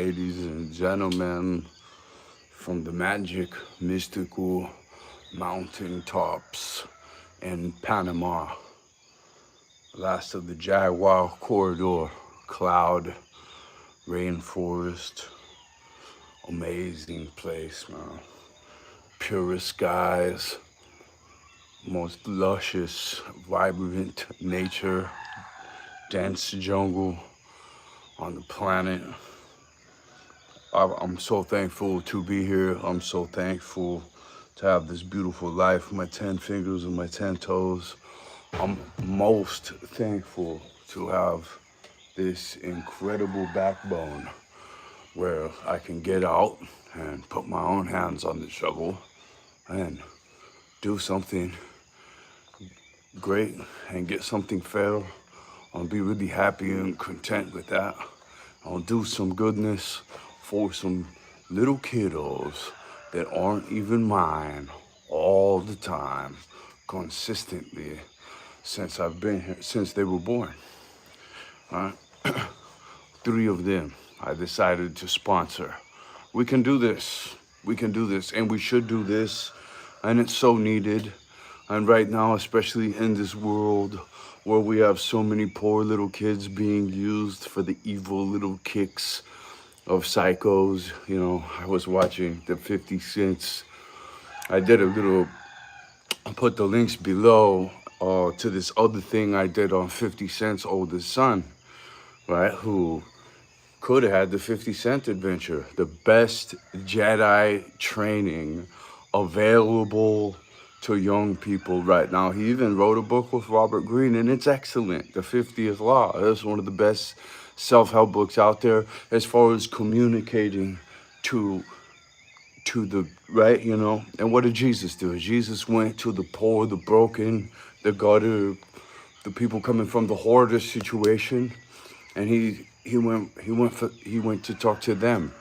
ladies and gentlemen, from the magic, mystical mountain tops in Panama, last of the Jaguar corridor, cloud, rainforest, amazing place, man. Purest skies, most luscious, vibrant nature, dense jungle on the planet. I'm so thankful to be here. I'm so thankful to have this beautiful life, my 10 fingers and my 10 toes. I'm most thankful to have this incredible backbone where I can get out and put my own hands on the shovel and do something great and get something fair. I'll be really happy and content with that. I'll do some goodness for some little kiddos that aren't even mine all the time, consistently, since I've been here, since they were born. All right? 3 of them I decided to sponsor. We can do this. We can do this, and we should do this, and it's so needed. And right now, especially in this world where we have so many poor little kids being used for the evil little kicks of psychos. You know, I was watching the 50 Cents. I put the links below to this other thing I did on 50 Cent's oldest son, right? Who could have had the 50 Cent adventure, the best Jedi training available to young people right now. He even wrote a book with Robert Greene, and it's excellent. The 50th Law. It's one of the best self-help books out there as far as communicating to the right, you know. And what did Jesus do? Jesus went to the poor, the broken, the gutter, the people coming from the hoarder situation, and he went to talk to them.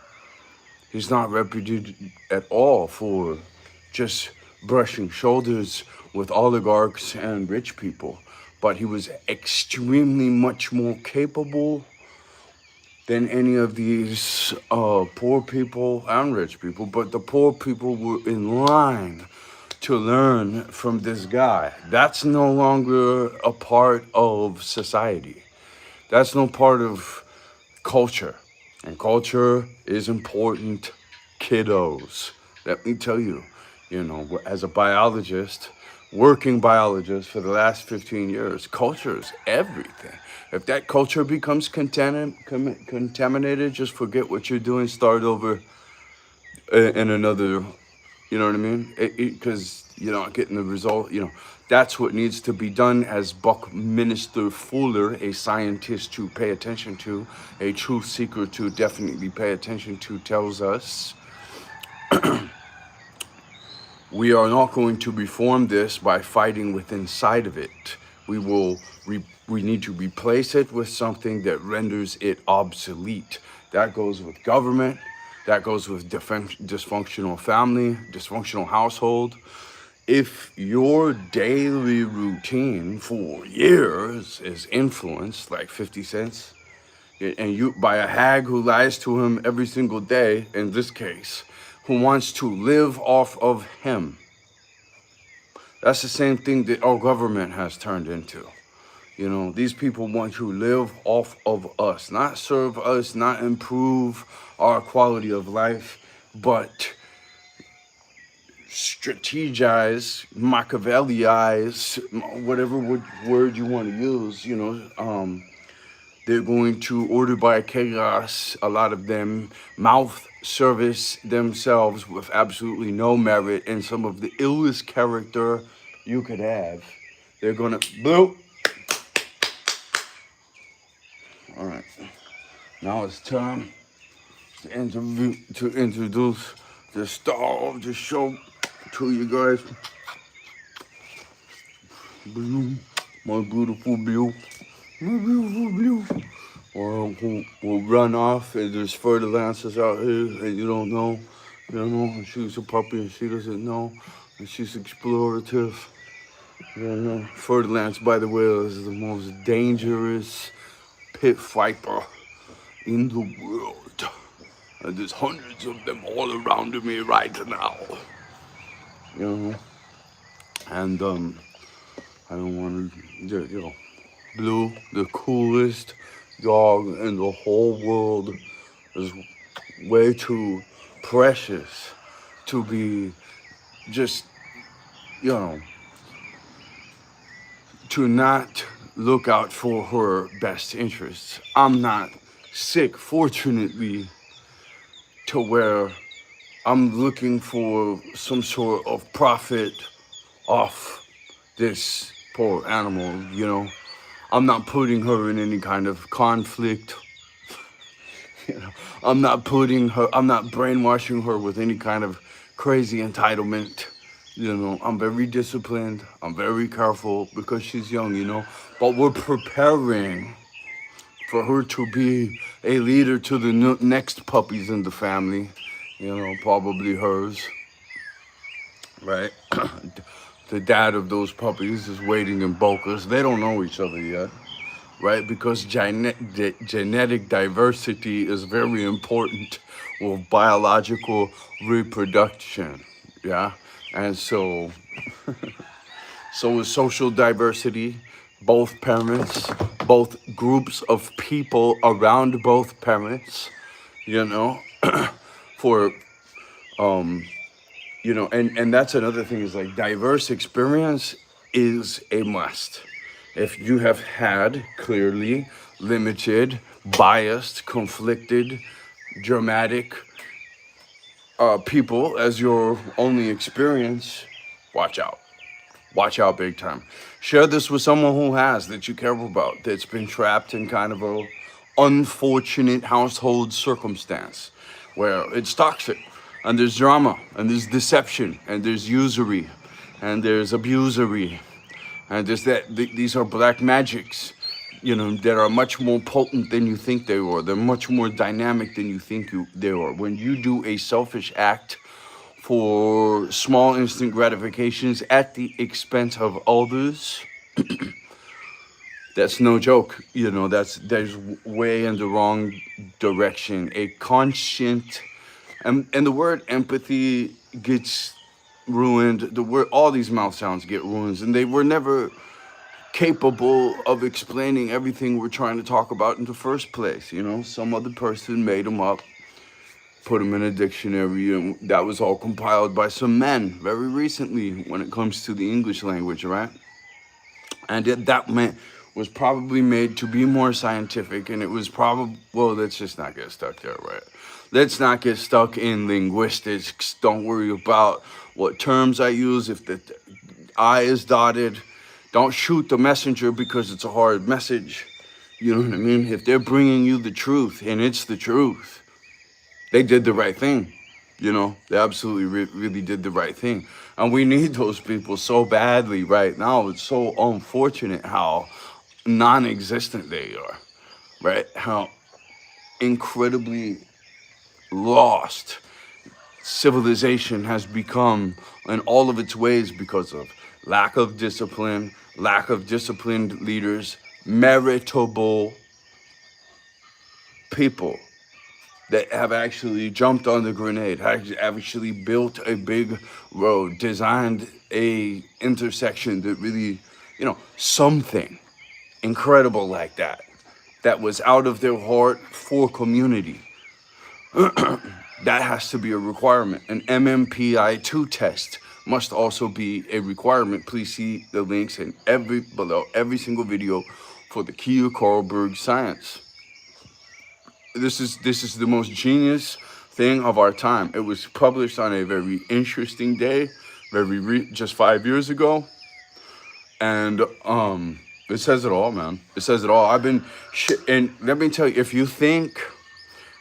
He's not reputed at all for just brushing shoulders with oligarchs and rich people, but he was extremely much more capable than any of these poor people and rich people. But the poor people were in line to learn from this guy. That's no longer a part of society. That's no part of culture. And culture is important, kiddos. Let me tell you, you know, as a biologist, working biologist for the last 15 years, culture is everything. If that culture becomes contaminated, just forget what you're doing, start over in another, you know what I mean? Because you're not getting the result, you know. That's what needs to be done, as Buckminster Fuller, a scientist to pay attention to, a truth seeker to definitely pay attention to, tells us. We are not going to reform this by fighting with inside of it. We need to replace it with something that renders it obsolete. That goes with government. That goes with dysfunctional family, dysfunctional household. If your daily routine for years is influenced, like 50 Cent, and you by a hag who lies to him every single day, in this case, who wants to live off of him. That's the same thing that our government has turned into. You know, these people want to live off of us, not serve us, not improve our quality of life, but strategize, Machiavellize, whatever word you want to use, you know. They're going to order by chaos, a lot of them, mouth service themselves with absolutely no merit and some of the illest character you could have. They're gonna, bloop. All right, now it's time to introduce the star of the show to you guys. Blue, my beautiful Blue. My beautiful Blue. Or who will run off and there's fertilizers out here and you don't know. You know, and she's a puppy and she doesn't know. And she's explorative. You know, fertilizers, by the way, is the most dangerous pit viper in the world. and there's hundreds of them all around me right now. You know, and I don't want to, you know, Blue, the coolest dog in the whole world, is way too precious to be just, you know, to not look out for her best interests. I'm not sick, fortunately, to where I'm looking for some sort of profit off this poor animal, you know. I'm not putting her in any kind of conflict. You know, I'm not brainwashing her with any kind of crazy entitlement. You know, I'm very disciplined. I'm very careful because she's young, you know. But we're preparing for her to be a leader to the next puppies in the family. You know, probably hers, right? The dad of those puppies is waiting in Bocas. They don't know each other yet, right? Because genetic diversity is very important with biological reproduction, yeah? And so is social diversity. Both parents, both groups of people around both parents, you know, for you know, and that's another thing, is like diverse experience is a must. If you have had clearly limited, biased, conflicted, dramatic people as your only experience, watch out. Watch out big time. Share this with someone who has, that you care about, that's been trapped in kind of a unfortunate household circumstance where it's toxic, and there's drama, and there's deception, and there's usury, and there's abusery, and there's these are black magics, you know, that are much more potent than you think they are. They're much more dynamic than you think they are. When you do a selfish act for small instant gratifications at the expense of others, that's no joke. You know, there's way in the wrong direction. A conscient, and the word empathy gets ruined. The word, all these mouth sounds get ruined, and they were never capable of explaining everything we're trying to talk about in the first place. You know, some other person made them up, put them in a dictionary, and that was all compiled by some men very recently when it comes to the English language, right? And that was probably made to be more scientific, and it was probably, well, let's just not get stuck there, right? Let's not get stuck in linguistics. Don't worry about what terms I use. If the I is dotted, don't shoot the messenger because it's a hard message. You know what I mean? If they're bringing you the truth, and it's the truth, they did the right thing. You know, they absolutely really did the right thing. And we need those people so badly right now. It's so unfortunate how non-existent they are, right? How incredibly lost civilization has become in all of its ways because of lack of discipline, lack of disciplined leaders, meritable people that have actually jumped on the grenade, have actually built a big road, designed a intersection that really, you know, something incredible like that, that was out of their heart for community. That has to be a requirement. An MMPI-2 test must also be a requirement. Please see the links in below every single video for the Kia Carlberg science. This is the most genius thing of our time. It was published on a very interesting day, just 5 years ago, and it says it all, man. It says it all. And let me tell you, if you think,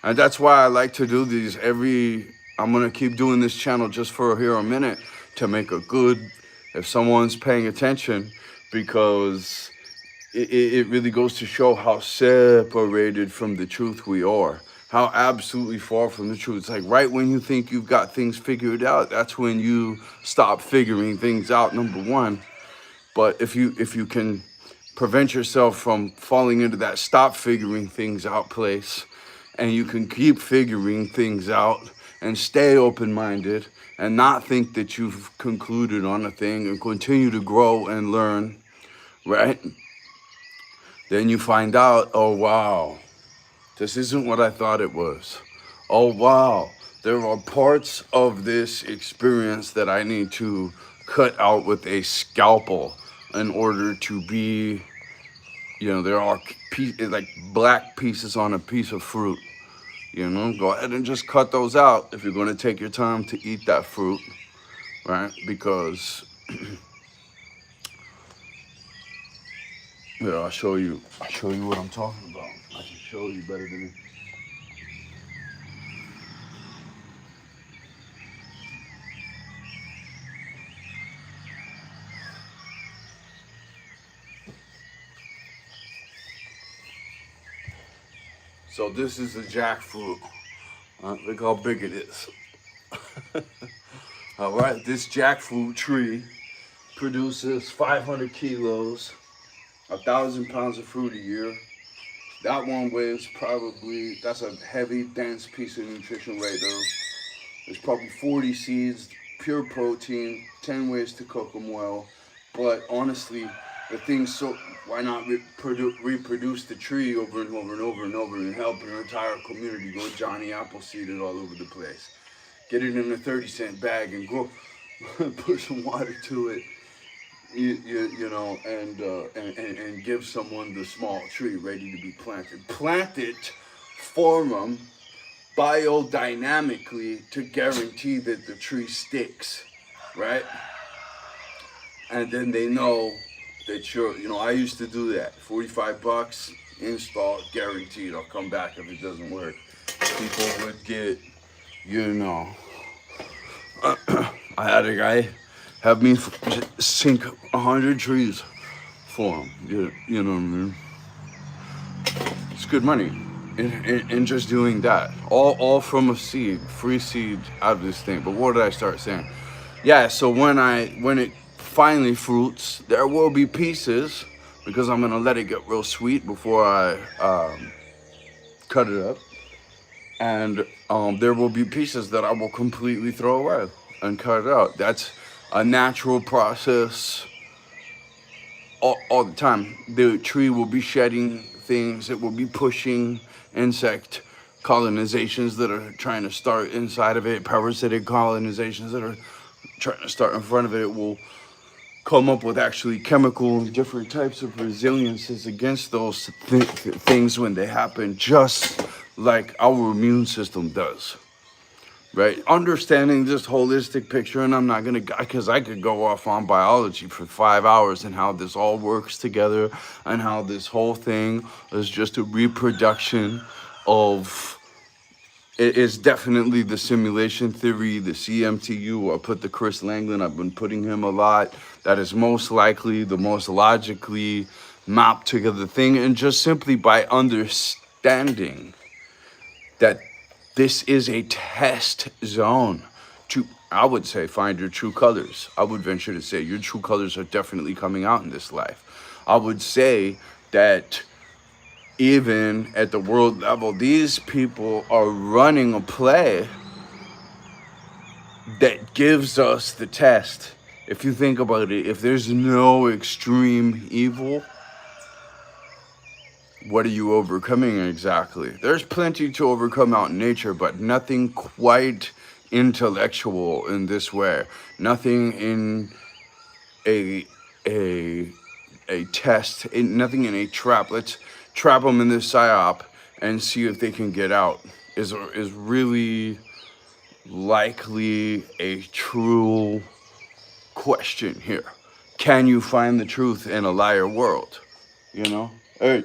and that's why I like to do these I'm gonna keep doing this channel just for here a minute to make a good, if someone's paying attention, because it really goes to show how separated from the truth we are, how absolutely far from the truth. It's like right when you think you've got things figured out, that's when you stop figuring things out, number one. But if you can prevent yourself from falling into that stop figuring things out place, and you can keep figuring things out and stay open-minded and not think that you've concluded on a thing and continue to grow and learn, right? Then you find out, oh wow, this isn't what I thought it was. Oh wow, there are parts of this experience that I need to cut out with a scalpel in order to be, there are like black pieces on a piece of fruit. Go ahead and just cut those out if you're going to take your time to eat that fruit, right? Because, I'll show you what I'm talking about. I can show you better than me. So this is the jackfruit. Look how big it is. All right, this jackfruit tree produces 500 kilos, 1,000 pounds of fruit a year. That one weighs probably, that's a heavy, dense piece of nutrition right there. There's probably 40 seeds, pure protein, 10 ways to cook them well. But honestly, the thing's so, why not reproduce the tree over and over and over and over and help an entire community go Johnny Appleseed it all over the place. Get it in a 30-cent bag and go put some water to it, and give someone the small tree ready to be planted. Plant it, form them biodynamically to guarantee that the tree sticks, right? And then they know that I used to do that. $45, install, guaranteed. I'll come back if it doesn't work. People would get, I had a guy have me sink 100 trees for him. You know what I mean? It's good money in just doing that. All from a seed, free seed out of this thing. But what did I start saying? Yeah, so when it finally fruits, there will be pieces, because I'm gonna let it get real sweet before I cut it up. And there will be pieces that I will completely throw away and cut it out. That's a natural process all the time. The tree will be shedding things. It will be pushing insect colonizations that are trying to start inside of it, parasitic colonizations that are trying to start in front of it. It will come up with actually chemical and different types of resiliences against those things when they happen, just like our immune system does, right? Understanding this holistic picture, and I'm not gonna, because I could go off on biology for 5 hours and how this all works together and how this whole thing is just a reproduction of, it is definitely the simulation theory, the CMTU. I put the Chris Langland, I've been putting him a lot. That is most likely the most logically mapped together thing. And just simply by understanding that this is a test zone to, I would say, find your true colors. I would venture to say your true colors are definitely coming out in this life. I would say that even at the world level, these people are running a play that gives us the test. If you think about it, if there's no extreme evil, what are you overcoming exactly? There's plenty to overcome out in nature, but nothing quite intellectual in this way. Nothing in a test, nothing in a trap. Let's trap them in this psyop and see if they can get out. Is really likely a true question here. Can you find the truth in a liar world? Hey,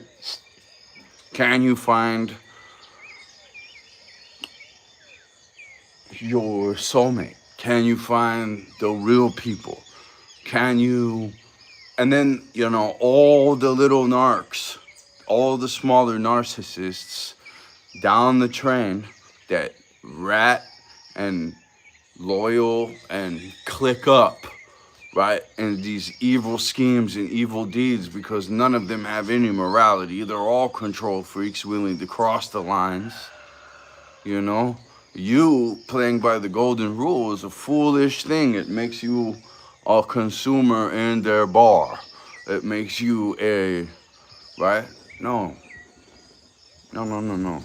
can you find your soulmate? Can you find the real people? Can you, and then, all the little narcs, all the smaller narcissists down the train that rat and loyal and click up, right? And these evil schemes and evil deeds, because none of them have any morality. They're all control freaks willing to cross the lines, You know, you playing by the golden rule is a foolish thing. It makes you a consumer in their bar. It makes you a, right? No, no, no, no, no.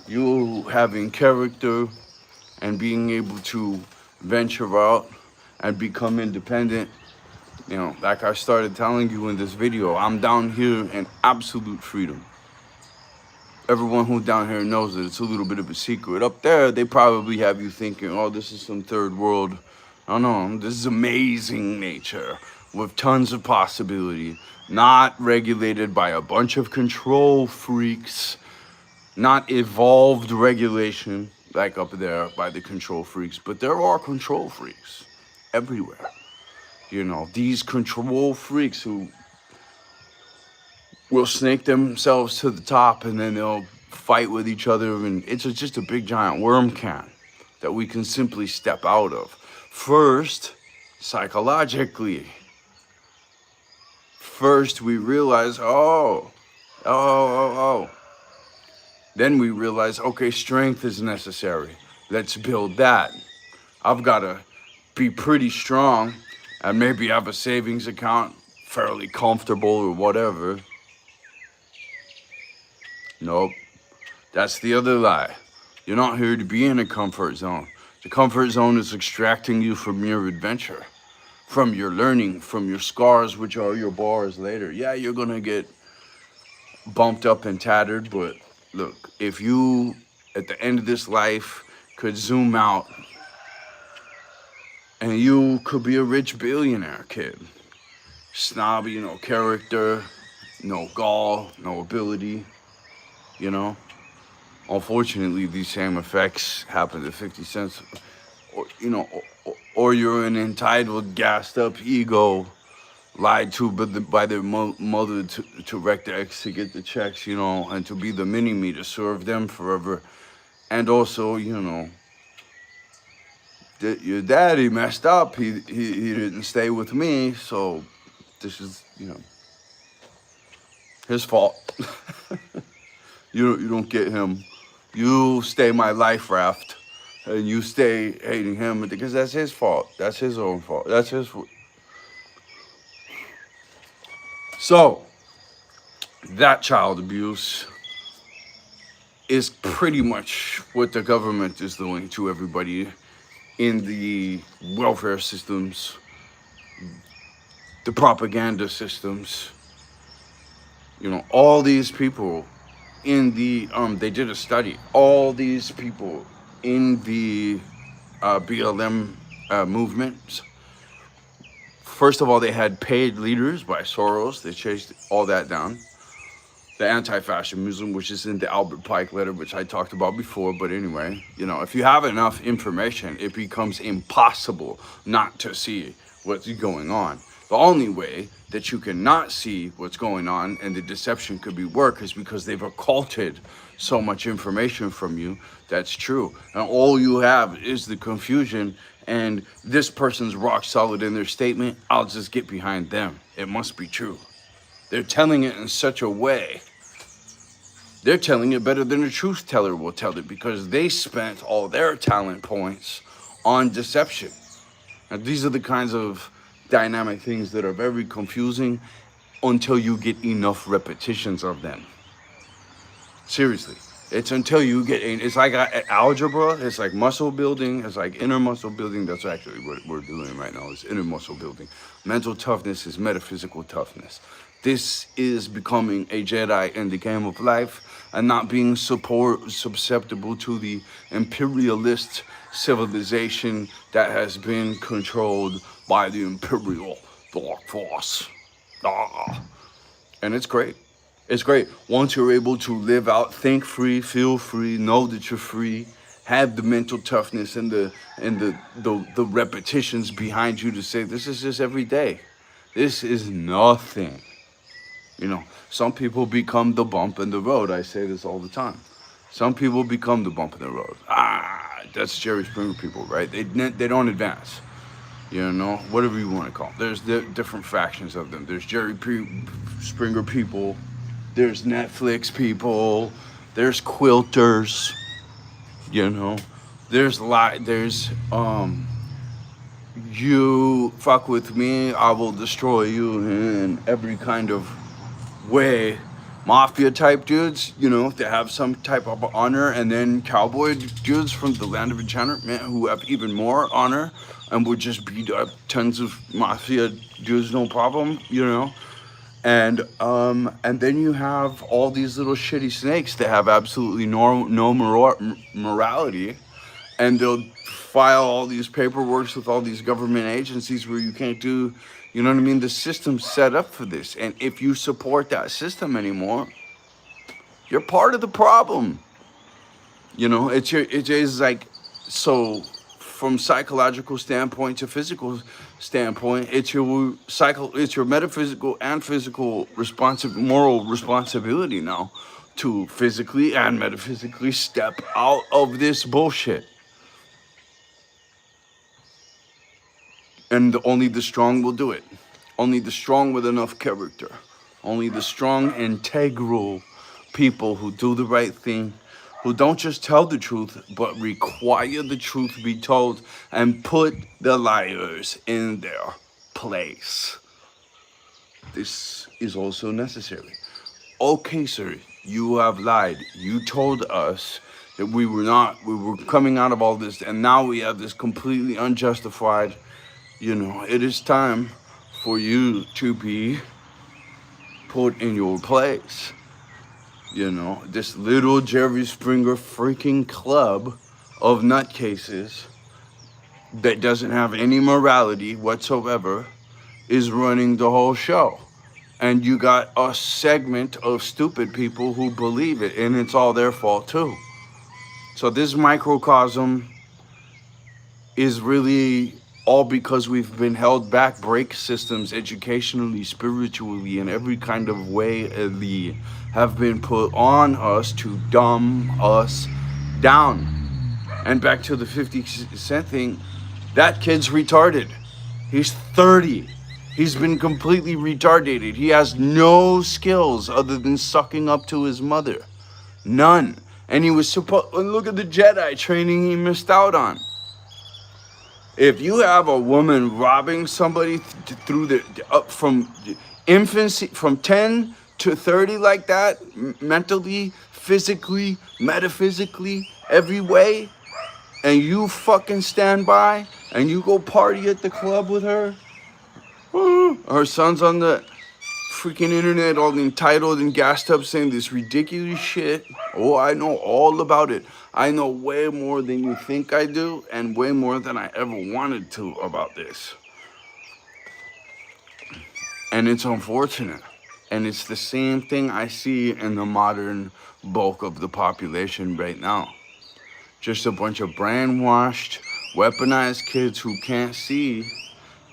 You having character and being able to venture out and become independent. You know, like I started telling you in this video, I'm down here in absolute freedom. Everyone who's down here knows that it's a little bit of a secret. Up there, they probably have you thinking, oh, this is some third world. Oh no, this is amazing nature with tons of possibility, not regulated by a bunch of control freaks, not evolved regulation like up there by the control freaks, but there are control freaks everywhere. You know, these control freaks who will snake themselves to the top and then they'll fight with each other, and it's just a big giant worm can that we can simply step out of. First, psychologically. First, we realize, oh. Then we realize, okay, strength is necessary. Let's build that. I've got to be pretty strong and maybe have a savings account, fairly comfortable or whatever. Nope. That's the other lie. You're not here to be in a comfort zone. The comfort zone is extracting you from your adventure, from your learning, from your scars, which are your bars later. Yeah, you're going to get bumped up and tattered, but look, if you, at the end of this life, could zoom out and you could be a rich billionaire kid, snobby, no character, no gall, no ability, you know. Unfortunately, these same effects happen to 50 cents, or, you know, or you're an entitled, gassed up ego, lied to by their mother to wreck the ex to get the checks, you know, and to be the mini-me to serve them forever. And also, you know, your daddy messed up. He didn't stay with me, so this is, you know, his fault. You don't get him. You stay my life raft, and you stay hating him because that's his fault. That's his own fault. That's his fault. So, that child abuse is pretty much what the government is doing to everybody in the welfare systems, the propaganda systems. You know, all these people in the, they did a study, all these people in the BLM movements. First of all, they had paid leaders by Soros. They chased all that down. The anti-fascism, which is in the Albert Pike letter, which I talked about before. But anyway, you know, if you have enough information, it becomes impossible not to see what's going on. The only way that you cannot see what's going on and the deception could be work is because they've occulted so much information from you. That's true. And all you have is the confusion, and this person's rock solid in their statement. I'll just get behind them. It must be true. They're telling it in such a way. They're telling it better than a truth teller will tell it because they spent all their talent points on deception. And these are the kinds of dynamic things that are very confusing until you get enough repetitions of them. Seriously, it's until you get, it's like algebra, it's like muscle building, it's like inner muscle building. That's actually what we're doing right now, is inner muscle building. Mental toughness is metaphysical toughness. This is becoming a Jedi in the game of life and not being susceptible to the imperialist civilization that has been controlled by the Imperial Dark Force. And it's great. It's great. Once you're able to live out, think free, feel free, know that you're free, have the mental toughness and the repetitions behind you to say, this is just every day. This is nothing. You know, some people become the bump in the road. I say this all the time. Some people become the bump in the road. That's Jerry Springer people, right? They don't advance. You know, whatever you want to call them. There's different factions of them. There's Jerry Springer people. There's Netflix people. There's quilters. You know, there's you fuck with me, I will destroy you in every kind of way. Mafia type dudes, you know, they have some type of honor, and then cowboy dudes from the land of enchantment who have even more honor and would just beat up tons of mafia dudes, no problem, you know. And then you have all these little shitty snakes that have absolutely no morality, and they'll file all these paperworks with all these government agencies where you can't do, you know what I mean? The system's set up for this, and if you support that system anymore, you're part of the problem. You know, it is like, so from psychological standpoint to physical standpoint, it's your metaphysical and physical moral responsibility now to physically and metaphysically step out of this bullshit. And only the strong will do it. Only the strong with enough character. Only the strong, integral people who do the right thing, who don't just tell the truth, but require the truth be told and put the liars in their place. This is also necessary. Okay, sir, you have lied. You told us that we were coming out of all this, and now we have this completely unjustified. You know, it is time for you to be put in your place. You know, this little Jerry Springer freaking club of nutcases that doesn't have any morality whatsoever is running the whole show. And you got a segment of stupid people who believe it, and it's all their fault too. So this microcosm is really all because we've been held back, break systems educationally, spiritually, in every kind of way have been put on us to dumb us down. And back to the 50 Cent thing, that kid's retarded. He's 30. He's been completely retarded. He has no skills other than sucking up to his mother. None. And he was supposed, look at the Jedi training he missed out on. If you have a woman robbing somebody through up from infancy, from 10 to 30 like that, mentally, physically, metaphysically, every way, and you fucking stand by and you go party at the club with her, her son's on the freaking internet all entitled and gassed up saying this ridiculous shit. Oh, I know all about it. I know way more than you think I do, and way more than I ever wanted to about this. And it's unfortunate. And it's the same thing I see in the modern bulk of the population right now. Just a bunch of brainwashed, weaponized kids who can't see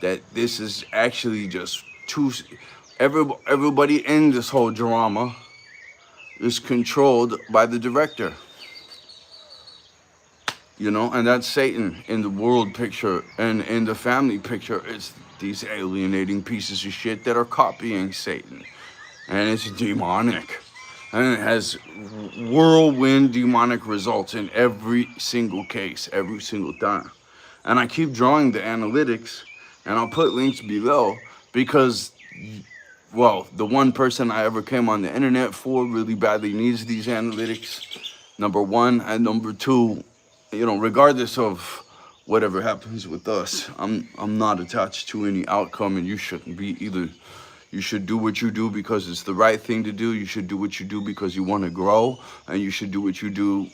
that this is actually just everybody in this whole drama is controlled by the director. You know, and that's Satan in the world picture, and in the family picture, it's these alienating pieces of shit that are copying Satan. And it's demonic. And it has whirlwind demonic results in every single case, every single time. And I keep drawing the analytics, and I'll put links below, because, well, the one person I ever came on the internet for really badly needs these analytics, number one. And number two, you know, regardless of whatever happens with us, I'm not attached to any outcome, and you shouldn't be either. You should do what you do because it's the right thing to do. You should do what you do because you want to grow, and you should do what you do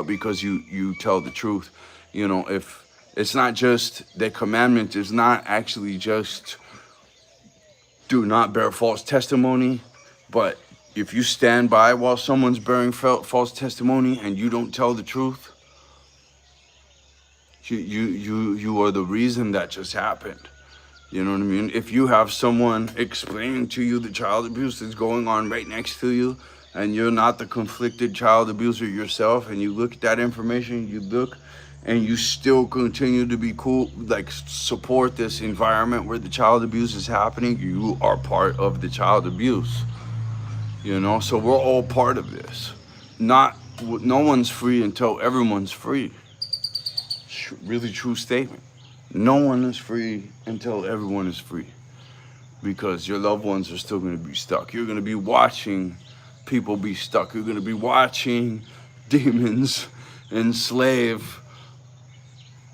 because you tell the truth. You know, if it's not just, the commandment is not actually just do not bear false testimony, but if you stand by while someone's bearing false testimony and you don't tell the truth, you are the reason that just happened. You know what I mean? If you have someone explaining to you the child abuse that's going on right next to you, and you're not the conflicted child abuser yourself, and you look at that information, you look, and you still continue to be cool, like support this environment where the child abuse is happening, you are part of the child abuse. You know, so we're all part of this. Not no one's free until everyone's free. Really true statement. No one is free until everyone is free, because your loved ones are still going to be stuck. You're going to be watching people be stuck. You're going to be watching demons enslave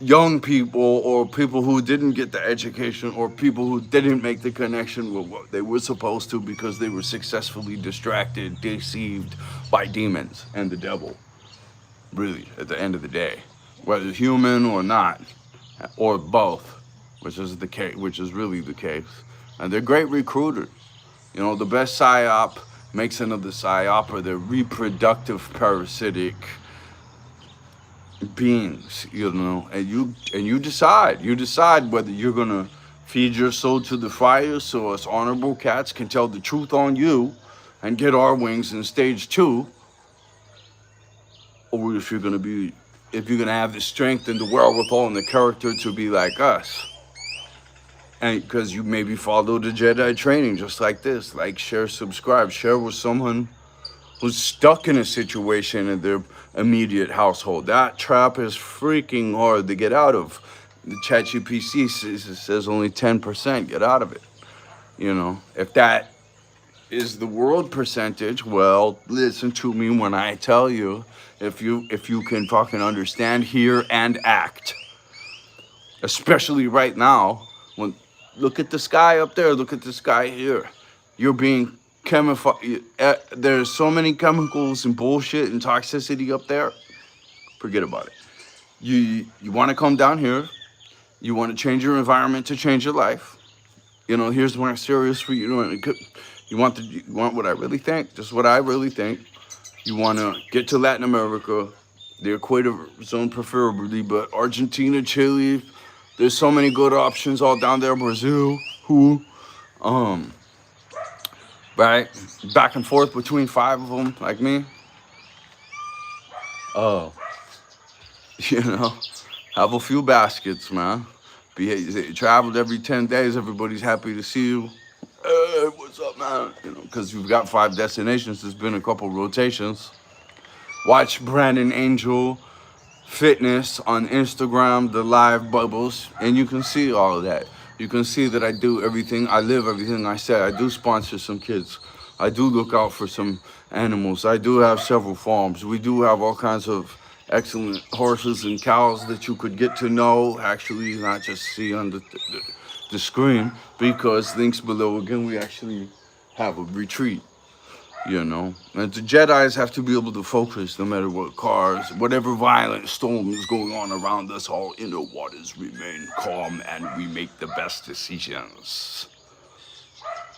young people, or people who didn't get the education, or people who didn't make the connection with what they were supposed to, because they were successfully distracted, deceived by demons and the devil. Really, at the end of the day, whether human or not, or both, which is the case, which is really the case. And they're great recruiters. You know, the best psyop makes another psyop, or they're reproductive parasitic beings, you know, and you decide whether you're gonna feed your soul to the fire so us honorable cats can tell the truth on you and get our wings in stage 2, or if you're gonna have the strength and the wherewithal and the character to be like us. And because you maybe follow the Jedi training just like this, like, share, subscribe, share with someone who's stuck in a situation in their immediate household. That trap is freaking hard to get out of. The ChatGPT says only 10% get out of it. You know, if that is the world percentage, well, listen to me when I tell you, if you can fucking understand, hear, and act, especially right now, look at the sky up there, look at the sky here. You're being there's so many chemicals and bullshit and toxicity up there. Forget about it. You want to come down here. You want to change your environment to change your life. You know, here's my serious for you. You want what I really think, just what I really think. You want to get to Latin America, the equator zone preferably, but Argentina, Chile, there's so many good options all down there. Brazil, right? Back and forth between 5 of them, like me. Oh, you know, have a few baskets, man. Traveled every 10 days. Everybody's happy to see you. Hey, what's up, man? You know, because you've got 5 destinations. There's been a couple rotations. Watch Brandon Angel Fitness on Instagram, the live bubbles, and you can see all of that. You can see that I do everything, I live everything I say. I do sponsor some kids. I do look out for some animals. I do have several farms. We do have all kinds of excellent horses and cows that you could get to know, actually, not just see on the screen, because links below, again, we actually have a retreat. You know, and the Jedis have to be able to focus no matter what cars, whatever violent storm is going on around us. All inner waters remain calm, and we make the best decisions.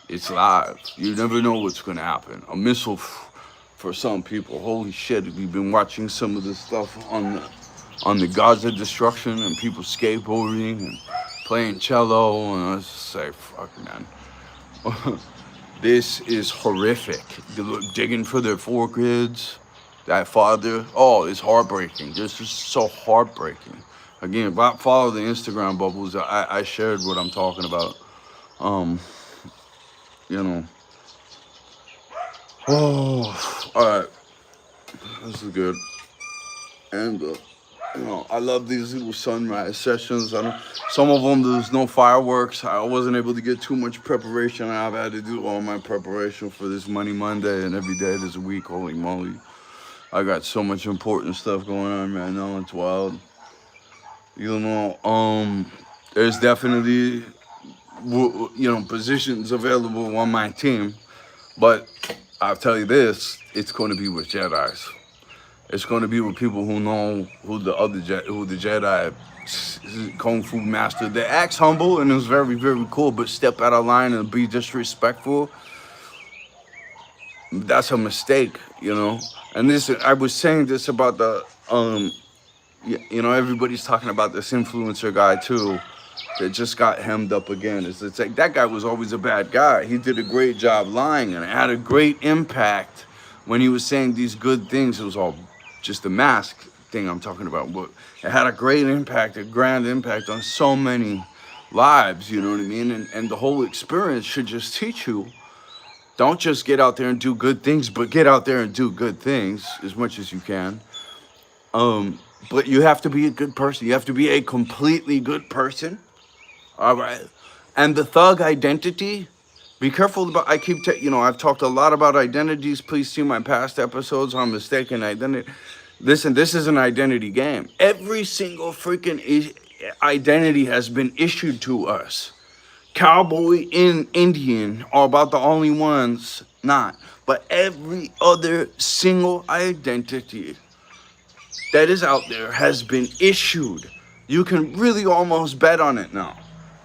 It's live. You never know what's going to happen. A missile for some people. Holy shit! We've been watching some of this stuff on the Gaza destruction, and people skateboarding and playing cello, and I was just say, fuck, man. This is horrific. Digging for their 4 kids, that father. Oh, it's heartbreaking. This is so heartbreaking. Again, follow the Instagram bubbles. I shared what I'm talking about. You know. Oh, all right. This is good. And you know, I love these little sunrise sessions. Some of them, there's no fireworks. I wasn't able to get too much preparation. I've had to do all my preparation for this Money Monday, and every day this week. Holy moly. I got so much important stuff going on right now. It's wild. You know, there's definitely, you know, positions available on my team. But I'll tell you this, it's going to be with Jedis. It's going to be with people who know who the Jedi Kung Fu master. They act humble and it's very, very cool, but step out of line and be disrespectful, that's a mistake, you know. And this, I was saying this about the, you know, everybody's talking about this influencer guy too, that just got hemmed up again. It's like, that guy was always a bad guy. He did a great job lying, and it had a great impact when he was saying these good things. It was all just the mask thing I'm talking about, but it had a great impact, a grand impact on so many lives, you know what I mean? And the whole experience should just teach you Don't just get out there and do good things, but get out there and do good things as much as you can. But you have to be a good person. You have to be a completely good person. All right. And the thug identity, be careful about, I've talked a lot about identities. Please see my past episodes on mistaken identity. Listen, this is an identity game. Every single freaking identity has been issued to us. Cowboy and Indian are about the only ones not. But every other single identity that is out there has been issued. You can really almost bet on it now,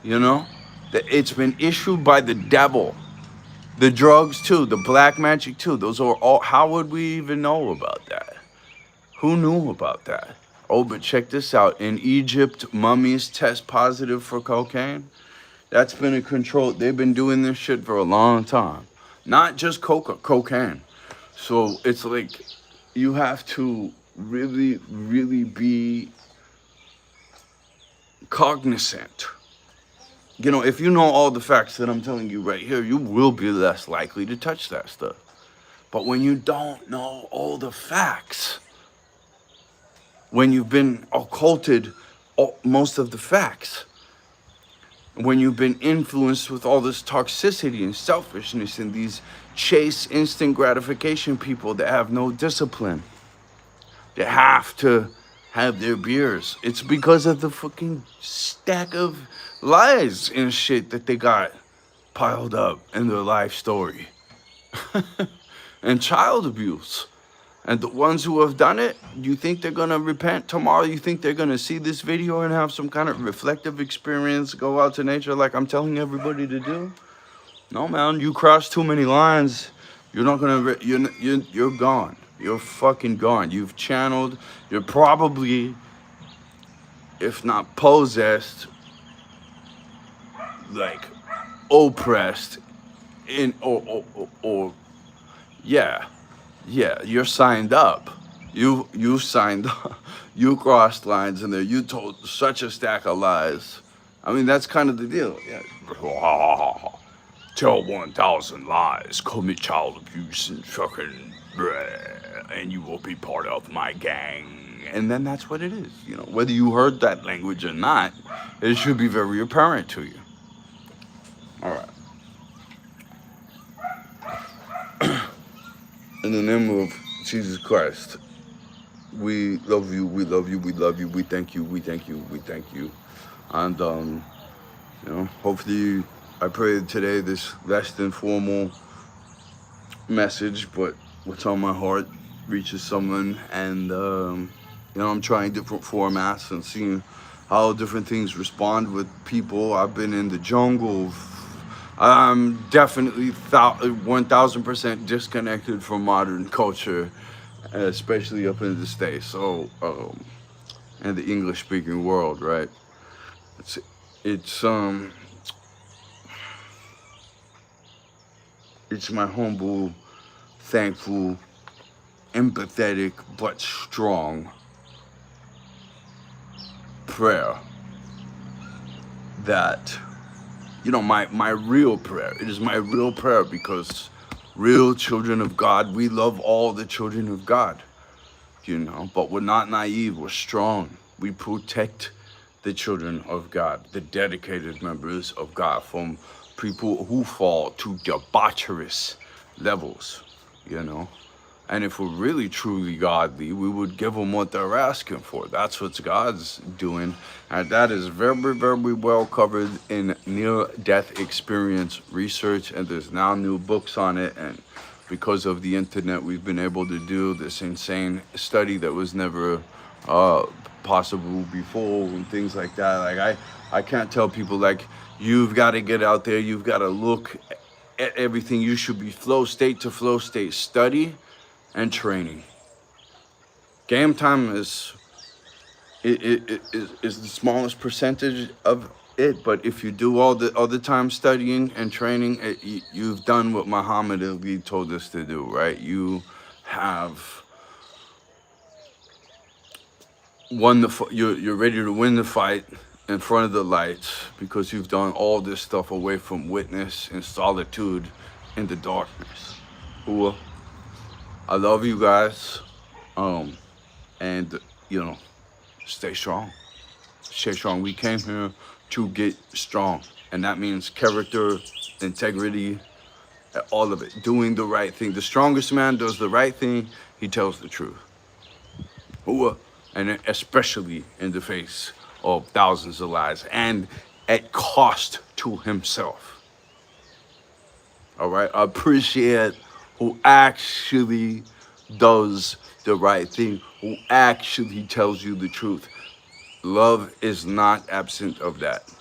that it's been issued by the devil. The drugs too, the black magic too. Those are all, how would we even know about that? Who knew about that? Oh, but check this out. In Egypt, mummies test positive for cocaine. That's been a control. They've been doing this shit for a long time. Not just cocaine. So it's like you have to really, really be cognizant. If you know all the facts that I'm telling you right here, you will be less likely to touch that stuff. But when you don't know all the facts, when you've been occulted most of the facts, when you've been influenced with all this toxicity and selfishness and these chase instant gratification people that have no discipline, they have to have their beers. It's because of the fucking stack of lies and shit that they got piled up in their life story. And child abuse. And the ones who have done it, you think they're gonna repent tomorrow? You think they're gonna see this video and have some kind of reflective experience, go out to nature like I'm telling everybody to do? No, man, you cross too many lines, you're not gonna, you're gone. You're fucking gone. You've channeled, you're probably, if not possessed, like oppressed yeah, you're signed up. You signed up. You crossed lines in there. You told such a stack of lies. I mean, that's kind of the deal. Yeah. Tell 1,000 lies, commit child abuse and fucking and you will be part of my gang. And then that's what it is. Whether you heard that language or not, it should be very apparent to you. All right. In the name of Jesus Christ, we love you, we love you, we love you, we thank you, we thank you, we thank you. And, hopefully, I pray today this less than formal message, but what's on my heart reaches someone. And, I'm trying different formats and seeing how different things respond with people. I've been in the jungle. I'm definitely 1,000% disconnected from modern culture, especially up in the States. So, and the English-speaking world, right? It's my humble, thankful, empathetic, but strong prayer that, my real prayer. It is my real prayer because real children of God, we love all the children of God, but we're not naive, we're strong. We protect the children of God, the dedicated members of God from people who fall to debaucherous levels, And if we're really truly godly, we would give them what they're asking for. That's what God's doing. And that is very, very well covered in near-death experience research. And there's now new books on it. And because of the internet, we've been able to do this insane study that was never possible before and things like that. Like I can't tell people, like, you've got to get out there. You've got to look at everything. You should be flow state to flow state study and training. Game time is the smallest percentage of it, but if you do all the other time studying and training, you've done what Muhammad Ali told us to do, right? You have won you're ready to win the fight in front of the lights because you've done all this stuff away from witness and solitude in the darkness. Ooh, I love you guys. And you know, stay strong. Stay strong. We came here to get strong, and that means character, integrity, all of it. Doing the right thing. The strongest man does the right thing. He tells the truth. Ooh, and especially in the face of thousands of lies and at cost to himself. All right, I appreciate who actually does the right thing, who actually tells you the truth. Love is not absent of that.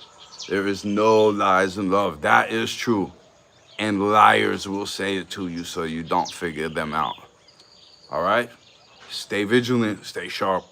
There is no lies in love. That is true. And liars will say it to you so you don't figure them out. All right? Stay vigilant, stay sharp.